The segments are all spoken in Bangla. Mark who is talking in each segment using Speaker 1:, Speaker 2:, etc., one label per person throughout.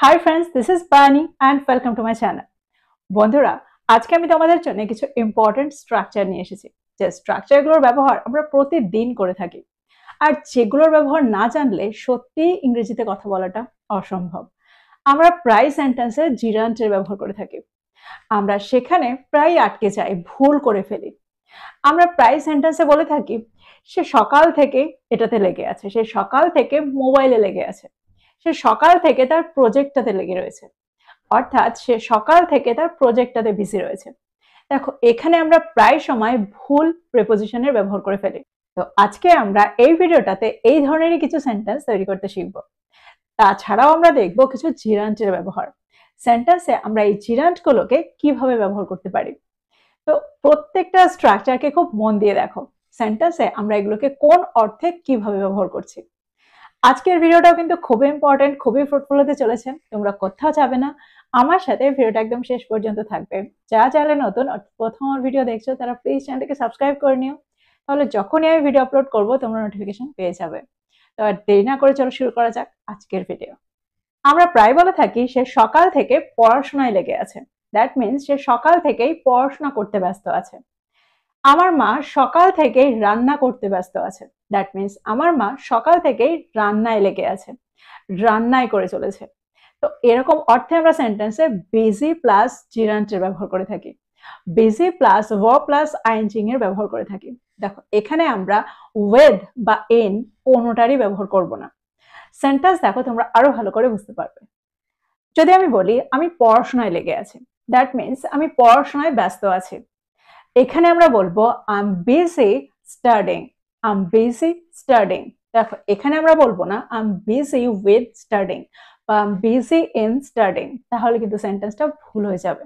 Speaker 1: Hi friends, this is Bani and welcome to my channel. বন্ধুরা, আজকে আমি তোমাদের জন্য কিছু ইম্পর্টেন্ট স্ট্রাকচার নিয়ে এসেছি। যে স্ট্রাকচারগুলোর ব্যবহার আমরা প্রতিদিন করে থাকি। আর যেগুলোর ব্যবহার না জানলে সত্যিই ইংরেজিতে কথা বলাটা অসম্ভব। আমরা প্রায় সেন্টেন্সে জিরান্টের ব্যবহার করে থাকি। আমরা সেখানে প্রায় আটকে যাই, ভুল করে ফেলি। আমরা প্রায় সেন্টেন্সে বলে থাকি সে সকাল থেকে এটাতে লেগে আছে, সে সকাল থেকে মোবাইলে লেগে আছে, সে সকাল থেকে তার প্রজেক্টটাতে লেগে রয়েছে, অর্থাৎ সে সকাল থেকে তার প্রজেক্টটাতে বিজি রয়েছে। দেখো, এখানে আমরা প্রায় সময় ভুল প্রিপোজিশনের ব্যবহার করে ফেলি। তো আজকে আমরা এই ভিডিওটাতে এই ধরনেরই কিছু সেন্টেন্স তৈরি করতে শিখব। তাছাড়াও আমরা দেখব কিছু জিরান্টের ব্যবহার। সেন্টেন্সে আমরা এই জিরান্টগুলোকে কিভাবে ব্যবহার করতে পারি। তো প্রত্যেকটা স্ট্রাকচারকে খুব মন দিয়ে দেখো। সেন্টেন্সে আমরা এগুলোকে কোন অর্থে কিভাবে ব্যবহার করছি। আজকের ভিডিওটাও কিন্তু খুবই ইম্পর্টেন্ট, খুবই ফ্রুটফুল হতে চলেছে। তোমরা কোথাও যাবে না, আমার সাথে ভিডিওটা একদম শেষ পর্যন্ত থাকবে। যারা চ্যানেলে নতুন প্রথম ভিডিও দেখছো তারা প্লিজ চ্যানেলটাকে সাবস্ক্রাইব করে নিও, তাহলে যখনই আমি ভিডিও আপলোড করবো তোমরা নোটিফিকেশন পেয়ে যাবে। তো আর দেরি না করে চলো শুরু করা যাক আজকের ভিডিও। আমরা প্রায় বলে থাকি সে সকাল থেকে পড়াশোনায় লেগে আছে। দ্যাট মিনস সে সকাল থেকেই পড়াশোনা করতে ব্যস্ত আছে। আমার মা সকাল থেকেই রান্না করতে ব্যস্ত আছে। দ্যাট মিনস আমার মা সকাল থেকেই রান্নায় লেগে আছে, রান্নায় করে চলেছে। তো এরকম অর্থে আমরা সেন্টেন্সে বিজি প্লাস জিরান্টের ব্যবহার করে থাকি, busy plus verb plus ING এর ব্যবহার করে থাকি। দেখো, এখানে আমরা উইথ বা ইন কোনোটারই ব্যবহার করব না। সেন্টেন্স দেখো, তোমরা আরো ভালো করে বুঝতে পারবে। যদি আমি বলি আমি পড়াশোনায় লেগে আছি, দ্যাট মিনস আমি পড়াশোনায় ব্যস্ত আছি। এখানে আমরা বলবো I am busy studying, I am busy studying. দেখো, এখানে আমরা বলবো না I am busy with studying বা I am busy in studying, তাহলে কিন্তু সেন্টেন্সটা ভুল হয়ে যাবে।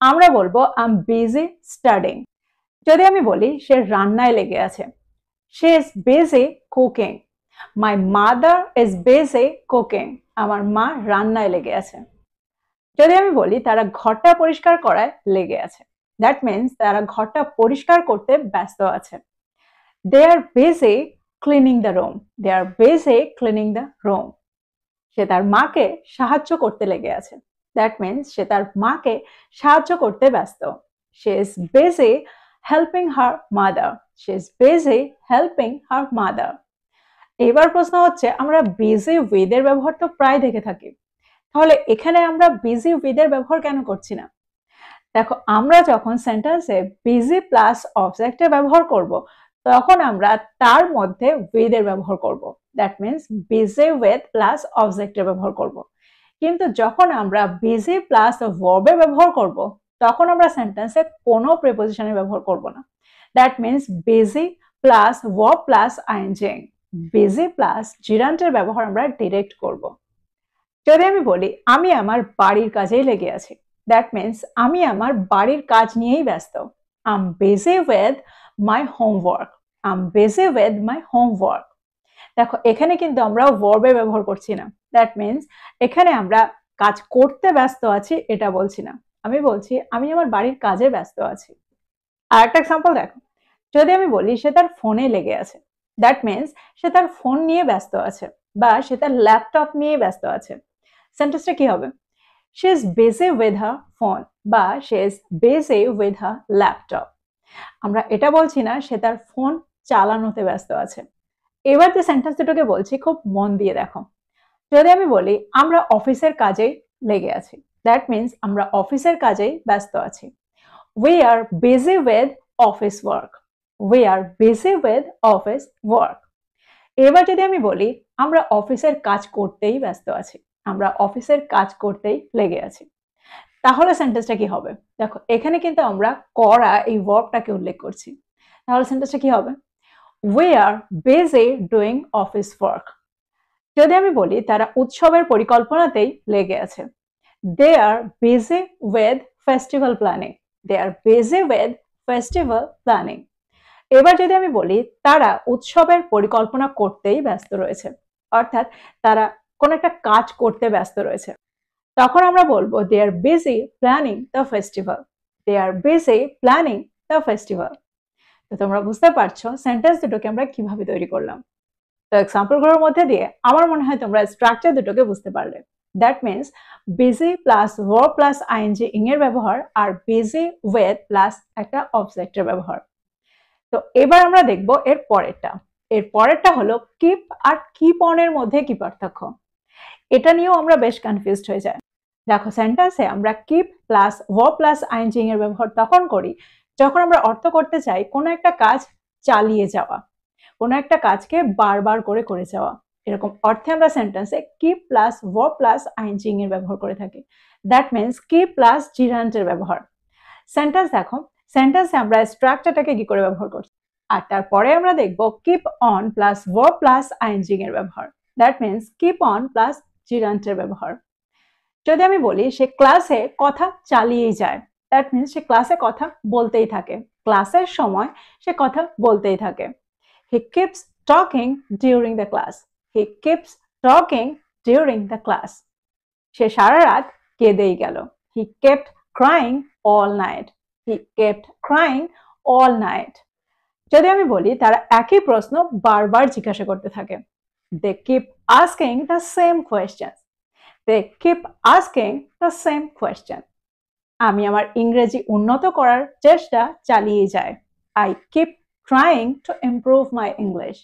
Speaker 1: আমরা বলবো আই এম বিজি স্টাডিং। যদি আমি বলি সে রান্নায় লেগে আছে, she is busy cooking, my mother is busy cooking, আমার মা রান্নায় লেগে আছে। যদি আমি বলি তারা ঘরটা পরিষ্কার করায় লেগে আছে, দ্যাট মিনস তারা ঘরটা পরিষ্কার করতে ব্যস্ত আছে। They are busy cleaning the room, they are busy cleaning the room. সে তার মাকে সাহায্য করতে লেগে আছে, দ্যাট মিনস সে তার মাকে সাহায্য করতে ব্যস্ত। She is busy helping her mother, she is busy helping her mother. এবার প্রশ্ন হচ্ছে, আমরা বিজি উইথ এর ব্যবহার তো প্রায় দেখে থাকি, তাহলে এখানে আমরা বিজি উইথ এর ব্যবহার কেন করছি না? দেখো, আমরা যখন সেন্টেন্সে বিজি প্লাস অবজেক্টের ব্যবহার করব, তখন আমরা তার মধ্যে উইথ এর ব্যবহার করব। That means busy with plus অবজেক্টের ব্যবহার করব। কিন্তু যখন আমরা বিজি প্লাস ভার্বের ব্যবহার করব, তখন আমরা সেন্টেন্সে কোনো প্রিপোজিশনের ব্যবহার করব না। That means busy plus verb plus ING, busy plus জিরান্টের ব্যবহার আমরা ডিরেক্ট করব। যদি আমি বলি আমি আমার বাড়ির কাজেই লেগে আছি, দ্যাট মিনস আমি আমার বাড়ির কাজ নিয়েই ব্যস্ত। I am busy with my homework, I am busy with my homework. দেখো, এখানে কিন্তু আমরা ভার্বের ব্যবহার করছি না। দ্যাট মিনস এখানে আমরা কাজ করতে ব্যস্ত আছি এটা বলছি না, আমি বলছি আমি আমার বাড়ির কাজে ব্যস্ত আছি। আর একটা এক্সাম্পল দেখো, যদি আমি বলি সে তার ফোনে লেগে আছে, দ্যাট মিনস সে তার ফোন নিয়ে ব্যস্ত আছে বা সে তার ল্যাপটপ নিয়ে ব্যস্ত আছে। সেন্টেন্সটা কি হবে? She is busy with her phone বা she is busy with her laptop. আমরা এটা বলছি না সে তার ফোন চালানোতে ব্যস্ত আছে। এবার যে সেন্টেন্স দুটোকে বলছি খুব মন দিয়ে দেখো। যদি আমি বলি আমরা অফিসের কাজেই লেগে আছি, দ্যাট মিনস আমরা অফিসের কাজেই ব্যস্ত আছি। We are busy with office work. We are busy with office work. এবার যদি আমি বলি আমরা অফিসের কাজ করতেই ব্যস্ত আছি, আমরা অফিসের কাজ করতেই লেগে আছি, তাহলে সেন্টেন্সটা কি হবে? দেখো, এখানে কিন্তু আমরা করা এই ভার্বটাকে উল্লেখ করছি, তাহলে সেন্টেন্সটা কি হবে? We are busy doing office work. যদি আমি বলি তারা উৎসবের পরিকল্পনাতেই লেগে আছে, They are busy with festival planning. They are busy with festival planning. এবার যদি আমি বলি তারা উৎসবের পরিকল্পনা করতেই ব্যস্ত রয়েছে, অর্থাৎ তারা কোন একটা কাজ করতে ব্যস্ত রয়েছে, তখন আমরা বলবো they are busy planning the festival. They are busy planning the festival. তো তোমরা বুঝতে পারছো সেন্টেন্স দুটোকে আমরা কিভাবে তৈরি করলাম। তো এক্সাম্পল গুলোর মধ্যে দিয়ে আমার মনে হয় তোমরা স্ট্রাকচার দুটোকে বুঝতে পারলে। That means busy plus verb plus ING ing এর ব্যবহার আর বিজি উইথ প্লাস একটা অবজেক্টের ব্যবহার। তো এবার আমরা দেখব এর পরেরটা। এর পরেরটা হলো কিপ আর কিপ অন এর মধ্যে কি পার্থক্য। এটা নিয়েও আমরা বেশ কনফিউজড হয়ে যাই। দেখো সেন্টেন্সে আমরা keep plus verb plus ING এর ব্যবহার তখন করি যখন আমরা অর্থ করতে চাই কোনো একটা কাজ চালিয়ে যাওয়া, কোনো একটা কাজকে বারবার করে করে যাওয়া। এরকম অর্থে আমরা সেন্টেন্সে keep plus verb plus ING এর ব্যবহার করে থাকি। দ্যাট মিনস কিপ প্লাস জিরান্টের ব্যবহার। সেন্টেন্স দেখো, সেন্টেন্সে আমরা স্ট্রাকচারটাকে কি করে ব্যবহার করছি, আর তারপরে আমরা দেখব keep on plus verb plus ING এর ব্যবহার। That means keep on plus জিরান্টের ব্যবহার। যদি আমি বলি সে ক্লাসে কথা চালিয়েই যায়, দ্যাট মিনস সে ক্লাসে কথা বলতেই থাকে, ক্লাসের সময় সে কথা বলতেই থাকে। He keeps talking during the class, he keeps talking during the class. সে সারা রাত কেঁদেই গেল। He kept crying all night, he kept crying all night. যদি আমি বলি তারা একই প্রশ্ন বারবার জিজ্ঞাসা করতে থাকে, they keep asking the same question, they keep asking the same question. আমি আমার ইংরেজি উন্নত করার চেষ্টা চালিয়ে যাই। I keep trying to improve my English.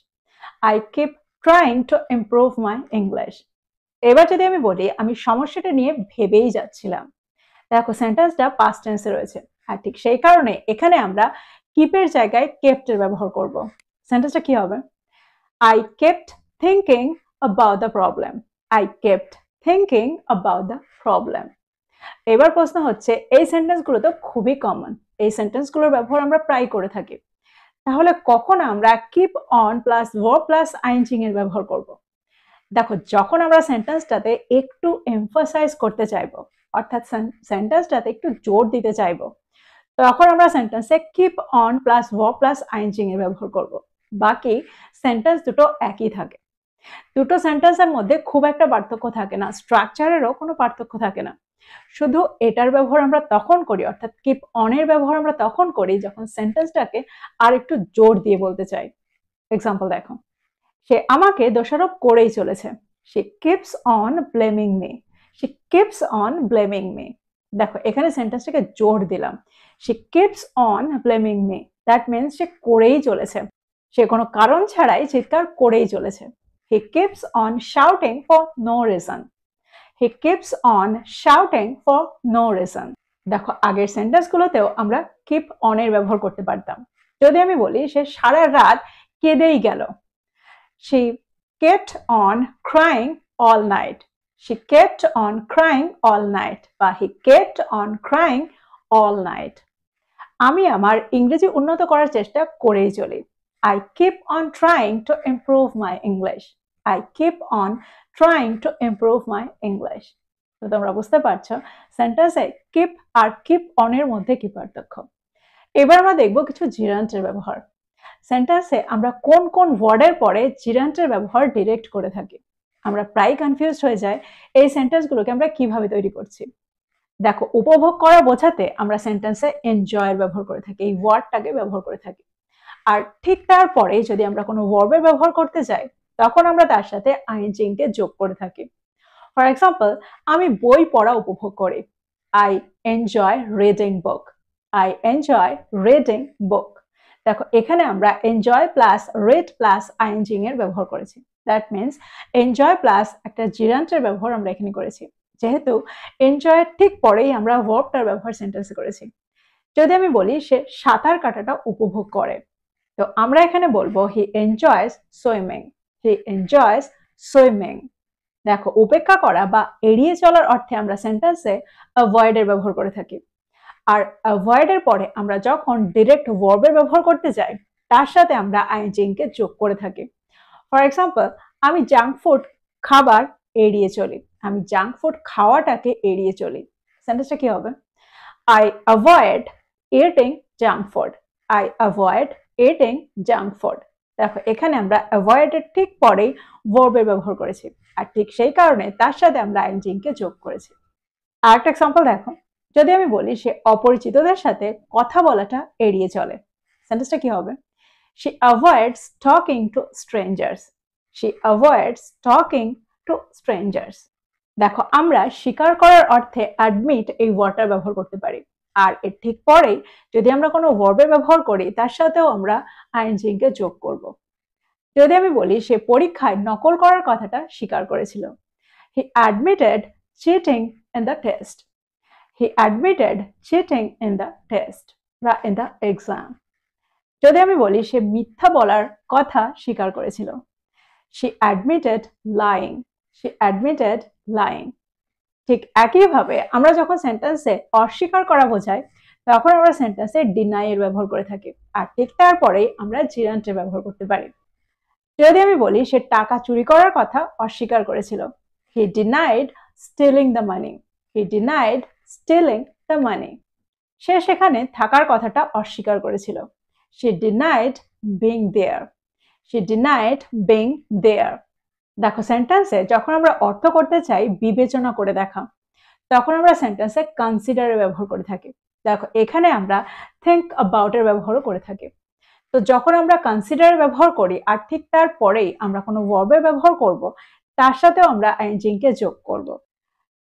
Speaker 1: I keep trying to improve my English. এবার যদি আমি বলি আমি সমস্যাটা নিয়ে ভেবেই যাচ্ছিলাম, দেখো সেন্টেন্সটা পাস্ট টেন্সে রয়েছে, আর ঠিক সেই কারণে এখানে আমরা কিপের জায়গায় কেপ্ট এর ব্যবহার করব। সেন্টেন্সটা কি হবে? I kept thinking about the problem. I kept thinking about the problem. এবার প্রশ্ন হচ্ছে এই সেন্টেন্সগুলো তো খুবই কমন, এই সেন্টেন্সগুলোর ব্যবহার আমরা প্রায় করে থাকি, তাহলে কখন আমরা keep on plus verb plus ING এর ব্যবহার করব? দেখো যখন আমরা সেন্টেন্সটাতে একটু এমফাসাইজ করতে চাইবো, অর্থাৎ সেন্টেন্সটাতে একটু জোর দিতে চাইবো, তখন আমরা সেন্টেন্সে keep on plus verb plus ING এর ব্যবহার করব। বাকি সেন্টেন্স দুটো একই থাকে, দুটো সেন্টেন্সের মধ্যে খুব একটা পার্থক্য থাকে না, স্ট্রাকচারেরও কোনো পার্থক্য থাকে না। শুধু এটার ব্যবহার আমরা তখন করি, অর্থাৎ কিপ অনের ব্যবহার আমরা তখন করি যখন সেন্টেন্সটাকে আর একটু জোর দিয়ে বলতে চাই। এক্সাম্পল দেখো, সে আমাকে দোষারোপ করেই চলেছে। she keeps on blaming me, she keeps on blaming me. দেখো এখানে সেন্টেন্সটাকে জোর দিলাম, she keeps on blaming me, that means সে করেই চলেছে, সে কোনো কারণ ছাড়াই চিৎকার করেই চলেছে। he keeps on shouting for no reason, he keeps on shouting for no reason. দেখো আগের সেন্টেন্সগুলোতেও আমরা কিপ অন এর ব্যবহার করতে পারতাম। যদি আমি বলি সে সারা রাত কেঁদেই গেল, she kept on crying all night, she kept on crying all night, বা he kept on crying all night. আমি আমার ইংরেজি উন্নত করার চেষ্টা করেই চলি, I keep on trying to improve my English, I keep on trying to improve my English. তো তোমরা বুঝতে পারছো সেন্টেন্সে কিপ আর কিপ অন এর মধ্যে কি পার্থক্য। এবার আমরা দেখব কিছু জিরান্টের ব্যবহার। সেন্টেন্সে আমরা কোন কোন ওয়ার্ডের পরে জিরান্টের ব্যবহার ডিরেক্ট করে থাকি। আমরা প্রায় কনফিউজড হয়ে যাই এই সেন্টেন্সগুলোকে আমরা কিভাবে তৈরি করছি। দেখো উপভোগ করা বোঝাতে আমরা সেন্টেন্সে এনজয়ের ব্যবহার করে থাকি, এই ওয়ার্ডটাকে ব্যবহার করে থাকি। আর ঠিক তারপরে যদি আমরা কোনো ভার্বের ব্যবহার করতে যাই তখন আমরা তার সাথে আইএনজি কে যোগ করে থাকি। ফর এক্সাম্পল, আমি বই পড়া উপভোগ করি, I enjoy reading book, I enjoy reading book. দেখো এখানে আমরা enjoy plus read plus ING এর ব্যবহার করেছি, দ্যাট মিনস এনজয় প্লাস একটা জিরান্টের ব্যবহার আমরা এখানে করেছি, যেহেতু এনজয়ের ঠিক পরেই আমরা ভার্বটার ব্যবহার সেন্টেন্সে করেছি। যদি আমি বলি সে সাঁতার কাটাটা উপভোগ করে, তো আমরা এখানে বলবো হি এনজয়স সুইমিং, হি এনজয়স সুইমিং। দেখো উপেক্ষা করা বা এড়িয়ে চলার অর্থে আমরা সেন্টেন্সে অ্যাভয়েড এর ব্যবহার করে থাকি, আর অ্যাভয়েড এর পরে আমরা যখন ডিরেক্ট ভার্বের ব্যবহার করতে যাই তার সাথে আমরা আইএনজি কে যোগ করে থাকি। ফর এক্সাম্পল, আমি জাঙ্ক ফুড খাবার এড়িয়ে চলি, আমি জাঙ্ক ফুড খাওয়াটাকে এড়িয়ে চলি। সেন্টেন্সটা কি হবে? I avoid eating junk food, I avoid eating junk food. দেখো এখানে আমরা অ্যাভয়েড এর ঠিক পরেই ভার্বের ব্যবহার করেছি, আর ঠিক সেই কারণে তার সাথে আমরা আইএনজি কে যোগ করেছি। আরেকটা এক্সাম্পল দেখো, যদি আমি বলি সে অপরিচিতদের সাথে কথা বলাটা এড়িয়ে চলে, সেন্টেন্সটা কি হবে? She avoids talking to strangers, she avoids talking to strangers. দেখো আমরা স্বীকার করার অর্থে অ্যাডমিট এই ওয়ার্ডটা ব্যবহার করতে পারি। আর এর ঠিক পরেই যদি আমরা কোনো ভার্বের ব্যবহার করি তার সাথেও আমরা আইএনজি কে যোগ করব। যদি আমি বলি সে পরীক্ষায় নকল করার কথাটা স্বীকার করেছিল, হি admitted cheating in the test. He admitted cheating in the test বা ইন দ্য এক্সাম। যদি আমি বলি সে মিথ্যা বলার কথা স্বীকার করেছিল, she admitted lying. she admitted lying. ঠিক একইভাবে আমরা যখন সেন্টেন্সে অস্বীকার করা বোঝায় তখন আমরা সেন্টেন্সে ডিনাই এর ব্যবহার করে থাকি, আর ঠিক তারপরেই আমরা জিরান্ট এর ব্যবহার করতে পারি। যদি আমি বলি সে টাকা চুরি করার কথা অস্বীকার করেছিল, he denied stealing the money. he denied stealing the money. সে সেখানে থাকার কথাটা অস্বীকার করেছিল, she denied being there. she denied being there. দেখো সেন্টেন্সে যখন আমরা অর্থ করতে চাই বিবেচনা করে দেখা, তখন আমরা সেন্টেন্সে কনসিডার এর ব্যবহার করে থাকি। দেখো এখানে আমরা থিঙ্ক অ্যাবাউট এর ব্যবহারও করে থাকি। তো যখন আমরা কনসিডার ব্যবহার করি আর ঠিক তারপরেই আমরা কোনো ভার্বের ব্যবহার করব, তার সাথেও আমরা আইএনজি কে যোগ করব।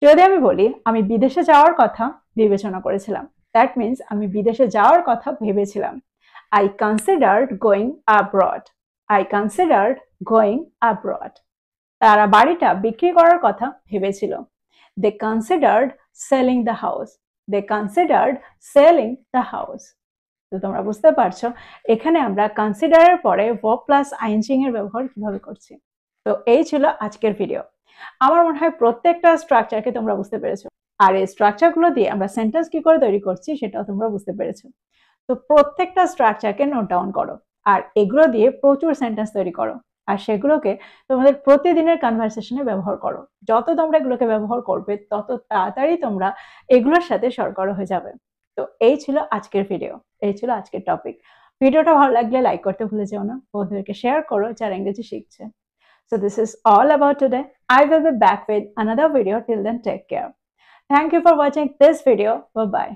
Speaker 1: যদি আমি বলি আমি বিদেশে যাওয়ার কথা বিবেচনা করেছিলাম, দ্যাট মিন্স আমি বিদেশে যাওয়ার কথা ভেবেছিলাম। I considered going abroad. I considered going abroad. তারা বাড়িটা বিক্রি করার কথা ভেবেছিল। They considered selling the house. They considered selling the house. তো তোমরা বুঝতে পারছো এখানে আমরা কনসিডার এর পরে ভার্ব প্লাস আইএনজি এর ব্যবহার কিভাবে করছি। তো এই ছিল আজকের ভিডিও। আমার মনে হয় প্রত্যেকটা স্ট্রাকচারকে তোমরা বুঝতে পেরেছো, আর এই স্ট্রাকচারগুলো দিয়ে আমরা সেন্টেন্স কি করে তৈরি করছি সেটাও তোমরা বুঝতে পেরেছো। তো প্রত্যেকটা স্ট্রাকচারকে নোট ডাউন করো আর এগুলো দিয়ে প্রচুর সেন্টেন্স তৈরি করো, আর সেগুলোকে তোমাদের প্রতিদিনের কনভারসেশনে ব্যবহার করো। যত তোমরা এগুলোকে ব্যবহার করবে তত তাড়াতাড়ি তোমরা এগুলোর সাথে সরগরম হয়ে যাবে। তো এই ছিল আজকের ভিডিও, এই ছিল আজকের টপিক। ভিডিওটা ভালো লাগলে লাইক করতে ভুলে যেও না, বন্ধুদেরকে শেয়ার করো যারা ইংরেজি শিখছে। So this is all about today. I will be back with another video. Till then, take care. Thank you for watching this video. Bye bye.